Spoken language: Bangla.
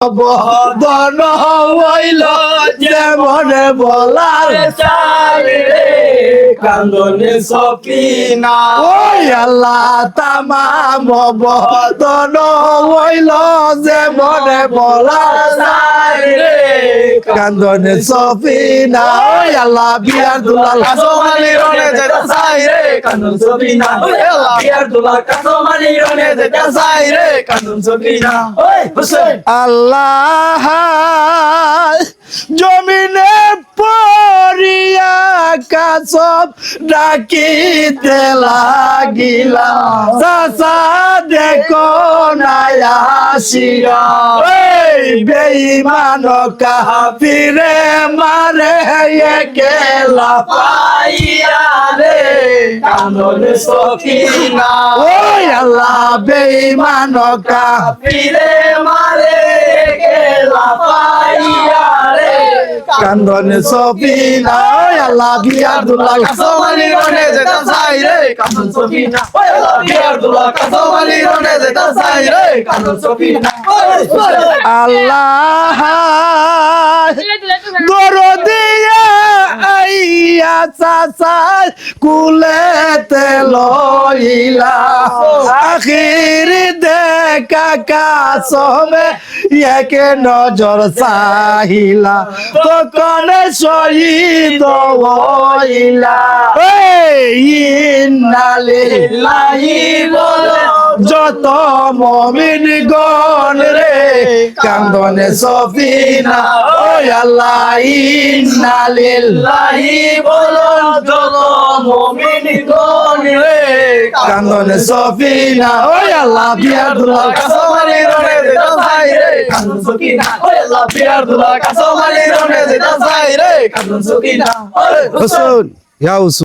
বদন হইল যেমনে বলার কান্দনে সফিনা ওই আল্লাহ তামাম বদন হইল যেমনে বলার কান্দনে সফিনা ওই আল্লাহ বিয়ার দুলাল কাসমালি রনে যেটা চাই রে কান্দন সফিনা ওই আল্লাহ বিয়ার দুলা কাসমালি রনে যেটা চাই রে কান্দন সফিনা ওই হুসেন আল্লাহ জমিনে পড়িয়া কাসব ডাকিতে লাগিলা চাচা দেখো নাই আসিয়া এই বেঈমান কাফিরে মারে একেলা পাইয়া রে কান্দনে সফিনা ওই আল্লাহ বেঈমান ফিরে মারে গেলা পাইয়া রে কান্দনে সফিনা ওই আল্লাহ বিয়ার দুলাল কাসমালি রনে যেটা চাই রে কান্দন সফিনা ওই আল্লাহ বিয়ার দুলা কাসমালি রনে যেটা চাই রে কান্দন সফিনা ওই আল্লাহ দরদিয়া আইয়া চাচার কুলেতে লইলা আখির দেখা কাসমে একে নজর চাহিলা তখন শহীদ হইলা ইন্নালিল্লাহি বলো যত মমিন গণ রে কান্দনে সফিনা ওই আল্লাহ ইন্নালিল্লাহি বলো যত মুমিন গণ রে কান্দনে সফিনা ওই আল্লাহ বিয়ার দুলাল কাসমালি রনে যেটা চাই রে কান্দন সফিনা ওই আল্লাহ বিয়ার দুলা কাসমালি রনে যেটা চাই রে কান্দন সফিনা ওই হুসুন ইয়া হুসুন